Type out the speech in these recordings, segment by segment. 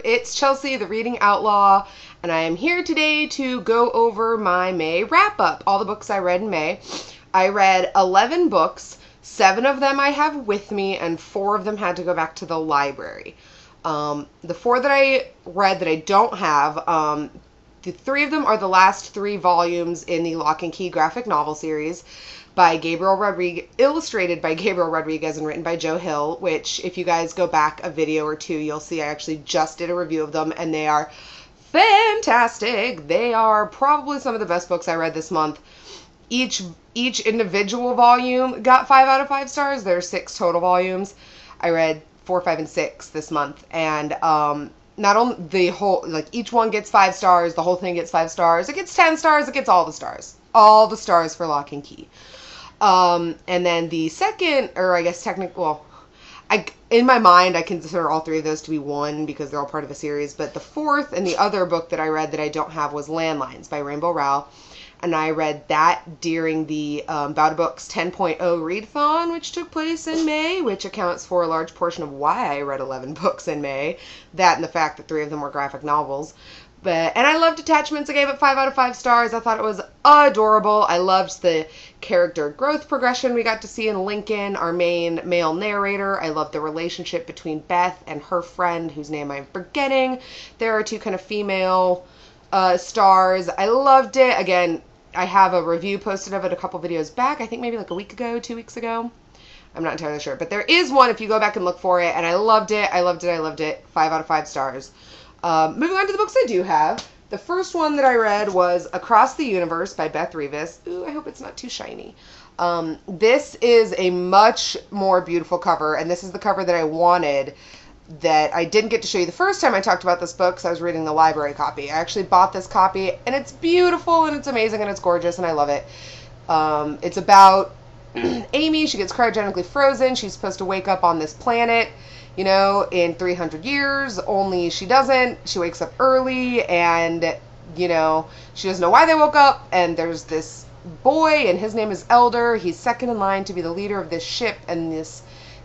It's Chelsea, the Reading Outlaw, and I am here today to go over my May wrap up. All the books I read in May. I read 11 books. 7 of them I have with me, and 4 of them had to go back to the library. The 4 that I read that I don't have, the 3 of them are the last 3 volumes in the Lock and Key graphic novel series by Gabriel Rodriguez, illustrated by Gabriel Rodriguez and written by Joe Hill, which if you guys go back a video or two, you'll see I actually just did a review of them, and they are fantastic. They are probably some of the best books I read this month. Each individual volume got 5 out of 5 stars. There are 6 total volumes. I read 4, 5, and 6 this month, and not only the whole, like, each one gets 5 stars, the whole thing gets 5 stars, it gets 10 stars, it gets all the stars. All the stars for Lock and Key. And then the second, or I guess in my mind, I consider all 3 of those to be one because they're all part of a series. But the 4th and the other book that I read that I don't have was Landlines by Rainbow Rowell. And I read that during the Bout Books 10.0 readathon, which took place in May, which accounts for a large portion of why I read 11 books in May. That and the fact that 3 of them were graphic novels. And I loved Attachments. I gave it 5 out of 5 stars. I thought it was adorable. I loved the character growth progression we got to see in Lincoln, our main male narrator. I loved the relationship between Beth and her friend, whose name I'm forgetting. There are 2 kind of female stars. I loved it. Again, I have a review posted of it a couple videos back. I think maybe like a week ago, 2 weeks ago. I'm not entirely sure. But there is one if you go back and look for it. And I loved it. I loved it. I loved it. 5 out of 5 stars. Moving on to the books I do have. The first one that I read was Across the Universe by Beth Revis. Ooh, I hope it's not too shiny. This is a much more beautiful cover, and this is the cover that I wanted that I didn't get to show you the first time I talked about this book because I was reading the library copy. I actually bought this copy, and it's beautiful, and it's amazing, and it's gorgeous, and I love it. It's about Amy. She gets cryogenically frozen. She's supposed to wake up on this planet, in 300 years, only she doesn't. She wakes up early, and, she doesn't know why they woke up, and there's this boy, and his name is Elder. He's second in line to be the leader of this ship and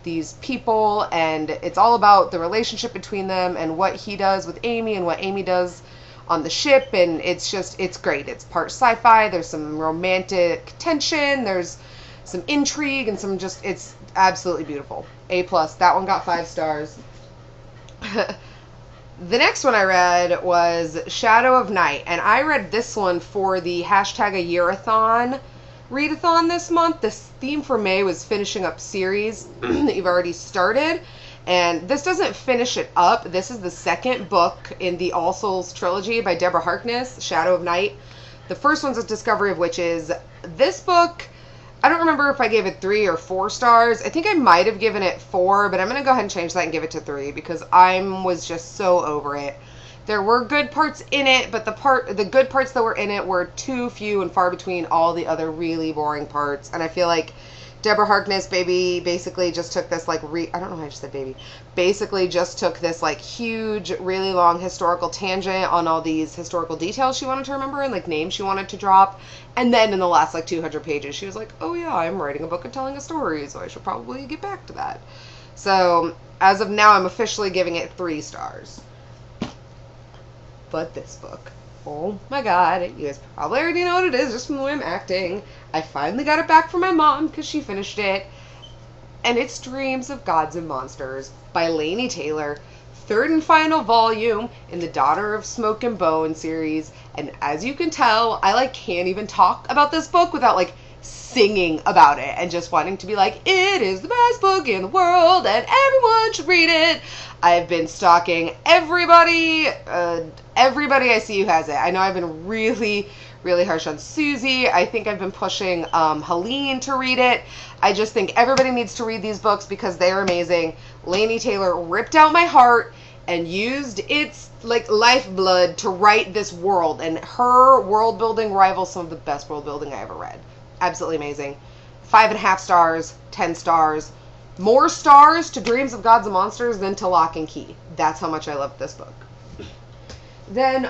these people, and it's all about the relationship between them and what he does with Amy and what Amy does on the ship, and it's great. It's part sci-fi, there's some romantic tension, there's some intrigue, and it's absolutely beautiful. A+. That one got 5 stars. The next one I read was Shadow of Night, and I read this one for the hashtag a yearathon readathon this month. This theme for May was finishing up series that you've already started, and this doesn't finish it up. This is the second book in the All Souls trilogy by Deborah Harkness, Shadow of Night. The first one's a Discovery of Witches. This book, I don't remember if I gave it 3 or 4 stars. I think I might have given it 4, but I'm going to go ahead and change that and give it to 3 because I was just so over it. There were good parts in it, but the good parts that were in it were too few and far between all the other really boring parts. And I feel like Deborah Harkness basically just took this I don't know why I just said baby. Basically just took this huge, really long historical tangent on all these historical details she wanted to remember and names she wanted to drop. And then in the last 200 pages, she was like, oh yeah, I'm writing a book and telling a story, so I should probably get back to that. So as of now, I'm officially giving it 3 stars. But this book, oh my god, you guys probably already know what it is just from the way I'm acting. I finally got it back from my mom because she finished it. And it's Dreams of Gods and Monsters by Laini Taylor. 3rd and final volume in the Daughter of Smoke and Bone series. And as you can tell, I can't even talk about this book without singing about it and just wanting to be it is the best book in the world and everyone should read it. I've been stalking everybody I see who has it. I know I've been really, really harsh on Susie. I think I've been pushing Helene to read it. I just think everybody needs to read these books because they are amazing. Laini Taylor ripped out my heart and used its lifeblood to write this world, and her world building rivals some of the best world building I ever read. Absolutely amazing. 5.5 stars, 10 stars. More stars to Dreams of Gods and Monsters than to Lock and Key. That's how much I love this book. Then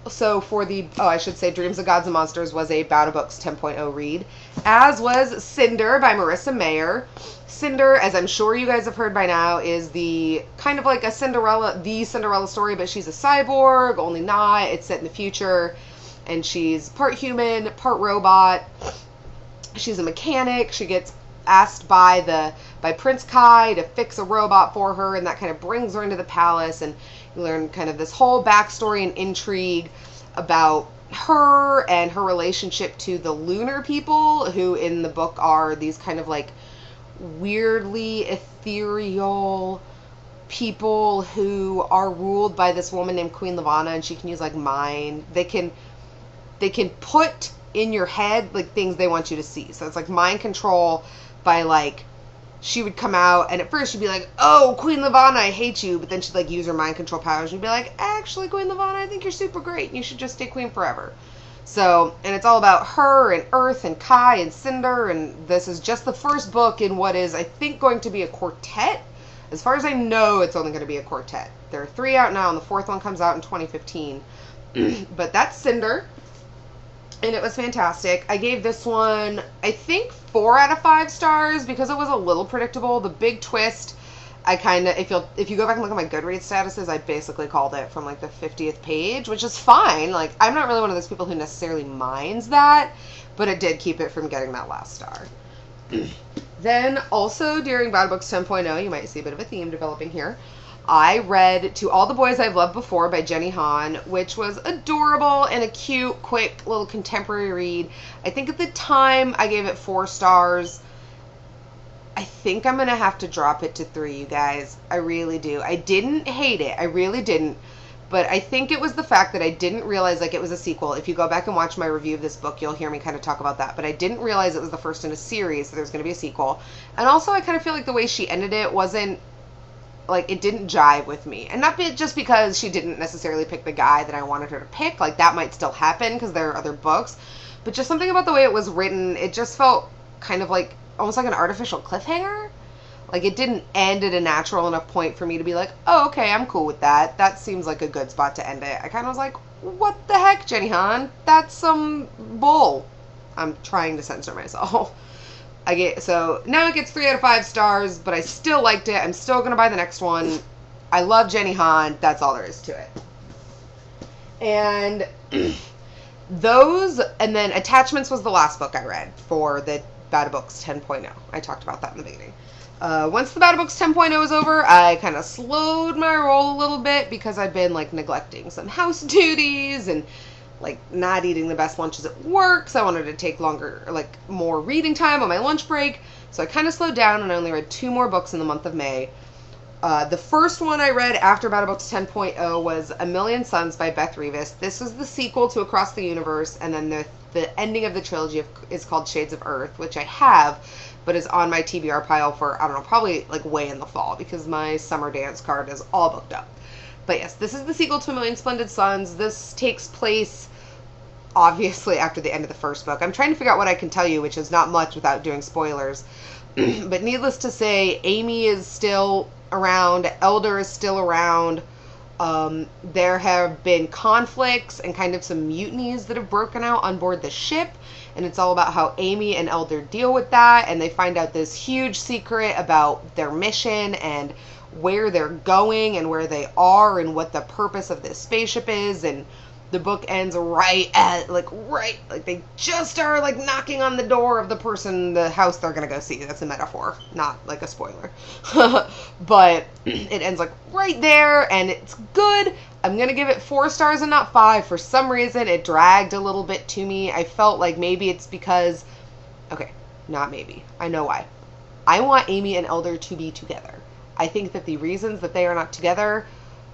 So for the, I should say Dreams of Gods and Monsters was a Battle Books 10.0 read, as was Cinder by Marissa Mayer. Cinder, as I'm sure you guys have heard by now, is the kind of like the Cinderella story, but she's a cyborg, only not. It's set in the future, and she's part human, part robot. She's a mechanic. She gets asked by Prince Kai to fix a robot for her, and that kind of brings her into the palace, and you learn kind of this whole backstory and intrigue about her and her relationship to the lunar people, who in the book are these kind of like weirdly ethereal people who are ruled by this woman named Queen Lavanna, and she can use like mind. They can put in your head like things they want you to see. So it's like mind control by like, she would come out and at first she'd be like, oh, Queen Lavanna, I hate you. But then she'd like use her mind control powers and be like, actually, Queen Lavanna, I think you're super great and you should just stay queen forever. So, and it's all about her and Earth and Kai and Cinder, and this is just the first book in what is, I think, going to be a quartet. As far as I know, it's only going to be a quartet. There are 3 out now, and the 4th one comes out in 2015. But that's Cinder, and it was fantastic. I gave this one, I think, 4 out of 5 stars because it was a little predictable. The big twist, I kind of, if you go back and look at my Goodreads statuses, I basically called it from like the 50th page, which is fine. Like, I'm not really one of those people who necessarily minds that, but it did keep it from getting that last star. Then also during Battle Books 10.0, you might see a bit of a theme developing here, I read To All the Boys I've Loved Before by Jenny Han, which was adorable and a cute, quick little contemporary read. I think at the time I gave it 4 stars. I think I'm going to have to drop it to 3, you guys. I really do. I didn't hate it. I really didn't. But I think it was the fact that I didn't realize like it was a sequel. If you go back and watch my review of this book, you'll hear me kind of talk about that. But I didn't realize it was the first in a series, so there's going to be a sequel. And also I kind of feel like the way she ended it wasn't, like, it didn't jive with me. And not just because she didn't necessarily pick the guy that I wanted her to pick. Like, that might still happen because there are other books. But just something about the way it was written, it just felt kind of like, almost like an artificial cliffhanger. Like, it didn't end at a natural enough point for me to be like, oh, okay, I'm cool with that. That seems like a good spot to end it. I kind of was like, what the heck, Jenny Han? That's some bull. I'm trying to censor myself. So now it gets 3 out of 5 stars, but I still liked it. I'm still going to buy the next one. I love Jenny Han. That's all there is to it. And and then Attachments was the last book I read for the Battle Books 10.0. I talked about that in the beginning. Once the Battle Books 10.0 is over, I kind of slowed my roll a little bit because I've been like neglecting some house duties and like not eating the best lunches at work, so I wanted to take more reading time on my lunch break. So I kind of slowed down and I only read 2 more books in the month of May. The first one I read after Battle Books 10.0 was A Million Suns by Beth Revis. This is the sequel to Across the Universe, and then the ending of the trilogy is called Shades of Earth, which I have, but is on my TBR pile for, I don't know, probably like way in the fall because my summer dance card is all booked up. But yes, this is the sequel to A Million Splendid Suns. This takes place obviously after the end of the first book. I'm trying to figure out what I can tell you, which is not much without doing spoilers. But needless to say, Amy is still around. Elder is still around. There have been conflicts and kind of some mutinies that have broken out on board the ship. And it's all about how Amy and Elder deal with that. And they find out this huge secret about their mission and where they're going and where they are and what the purpose of this spaceship is. And the book ends right they just are like knocking on the door of the house they're gonna go see. That's a metaphor, not like a spoiler. But it ends like right there, and it's good. I'm gonna give it 4 stars and not 5. For some reason, it dragged a little bit to me. I felt like maybe it's because, okay, not maybe. I know why. I want Amy and Elder to be together. I think that the reasons that they are not together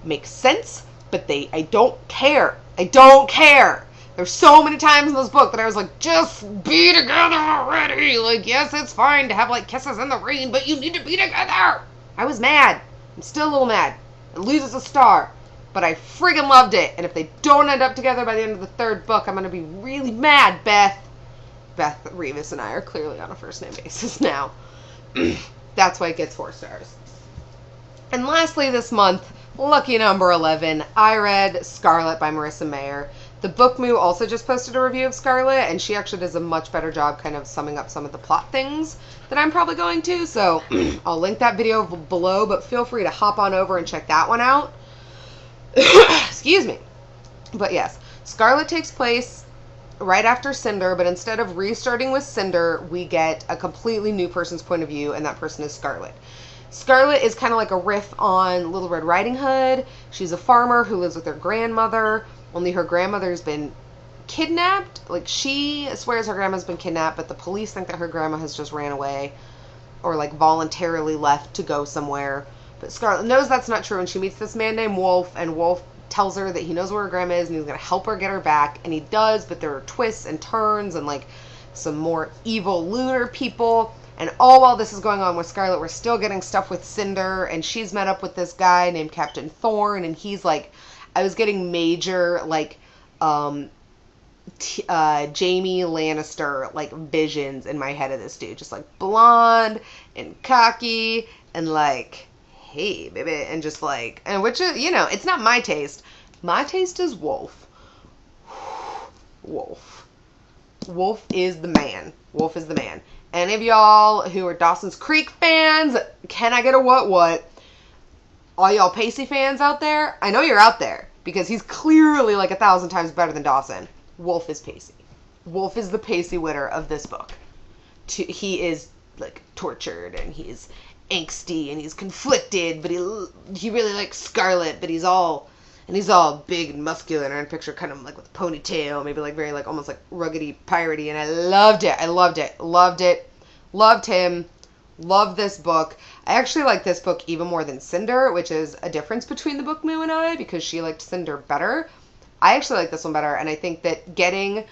make sense, but I don't care. I don't care. There's so many times in this book that I was like, just be together already. Like, yes, it's fine to have like kisses in the rain, but you need to be together. I was mad. I'm still a little mad. It loses a star, but I friggin' loved it. And if they don't end up together by the end of the 3rd book, I'm going to be really mad, Beth. Beth Revis and I are clearly on a first name basis now. That's why it gets 4 stars. And lastly this month, lucky number 11, I read Scarlet by Marissa Mayer. The Book Moo also just posted a review of Scarlet, and she actually does a much better job kind of summing up some of the plot things that I'm probably going to. So I'll link that video below, but feel free to hop on over and check that one out. Excuse me. But yes, Scarlet takes place right after Cinder, but instead of restarting with Cinder, we get a completely new person's point of view, and that person is Scarlet. Scarlet is kind of like a riff on Little Red Riding Hood. She's a farmer who lives with her grandmother, only her grandmother's been kidnapped. Like, she swears her grandma's been kidnapped, but the police think that her grandma has just ran away or, like, voluntarily left to go somewhere. But Scarlet knows that's not true, and she meets this man named Wolf, and Wolf tells her that he knows where her grandma is and he's going to help her get her back, and he does, but there are twists and turns and, like, some more evil lunar people. And all while this is going on with Scarlet, we're still getting stuff with Cinder, and she's met up with this guy named Captain Thorn, and he's like, I was getting major, like, Jaime Lannister, like, visions in my head of this dude. Just, like, blonde and cocky and, like, hey, baby, and just, like, and which is, you know, it's not my taste. My taste is Wolf. Wolf. Wolf is the man. Wolf is the man. Any of y'all who are Dawson's Creek fans, can I get a what? All y'all Pacey fans out there, I know you're out there, because he's clearly like 1,000 times better than Dawson. Wolf is Pacey. Wolf is the Pacey winner of this book. He is, like, tortured, and he's angsty, and he's conflicted, but he really likes Scarlet, but he's all big and muscular, and I picture kind of like with a ponytail, maybe like very like almost like ruggedy piratey, and I loved it. Loved him. Loved this book. I actually like this book even more than Cinder, which is a difference between the Book Moo and I, because she liked Cinder better. I actually like this one better, and I think that getting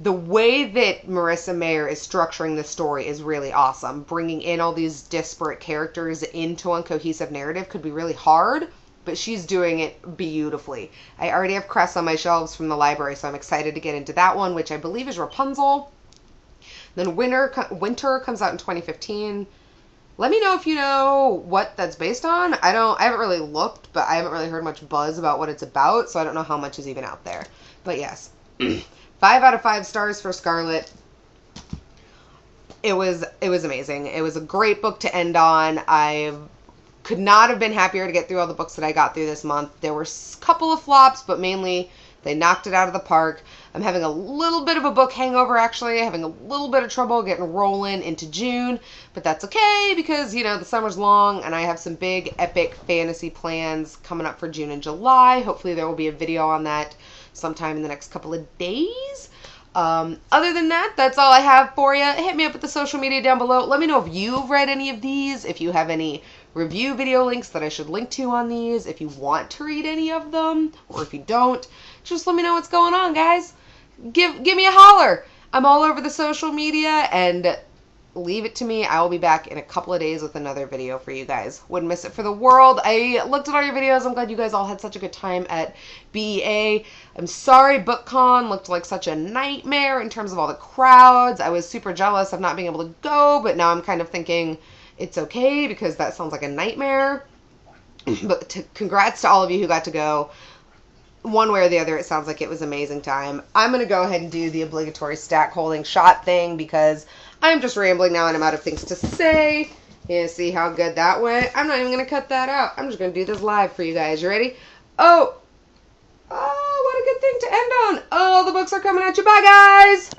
the way that Marissa Mayer is structuring this story is really awesome. Bringing in all these disparate characters into one cohesive narrative could be really hard, but she's doing it beautifully. I already have Cress on my shelves from the library, so I'm excited to get into that one, which I believe is Rapunzel. Then Winter comes out in 2015. Let me know if you know what that's based on. I haven't really looked, but I haven't really heard much buzz about what it's about, so I don't know how much is even out there. But yes, 5 out of 5 stars for Scarlet. It was amazing. It was a great book to end on. I could not have been happier to get through all the books that I got through this month. There were a couple of flops, but mainly they knocked it out of the park. I'm having a little bit of a book hangover, actually. Having a little bit of trouble getting rolling into June, but that's okay because, you know, the summer's long and I have some big epic fantasy plans coming up for June and July. Hopefully there will be a video on that sometime in the next couple of days. Other than that, that's all I have for you. Hit me up with the social media down below. Let me know if you've read any of these, if you have any review video links that I should link to on these, if you want to read any of them, or if you don't, just let me know what's going on, guys. Give me a holler. I'm all over the social media, and leave it to me. I will be back in a couple of days with another video for you guys. Wouldn't miss it for the world. I looked at all your videos. I'm glad you guys all had such a good time at BEA. I'm sorry BookCon looked like such a nightmare in terms of all the crowds. I was super jealous of not being able to go, but now I'm kind of thinking it's okay because that sounds like a nightmare. But congrats to all of you who got to go. One way or the other, it sounds like it was an amazing time. I'm going to go ahead and do the obligatory stack holding shot thing because I'm just rambling now and I'm out of things to say. You see how good that went? I'm not even going to cut that out. I'm just going to do this live for you guys. You ready? Oh, what a good thing to end on. Oh, the books are coming at you. Bye, guys.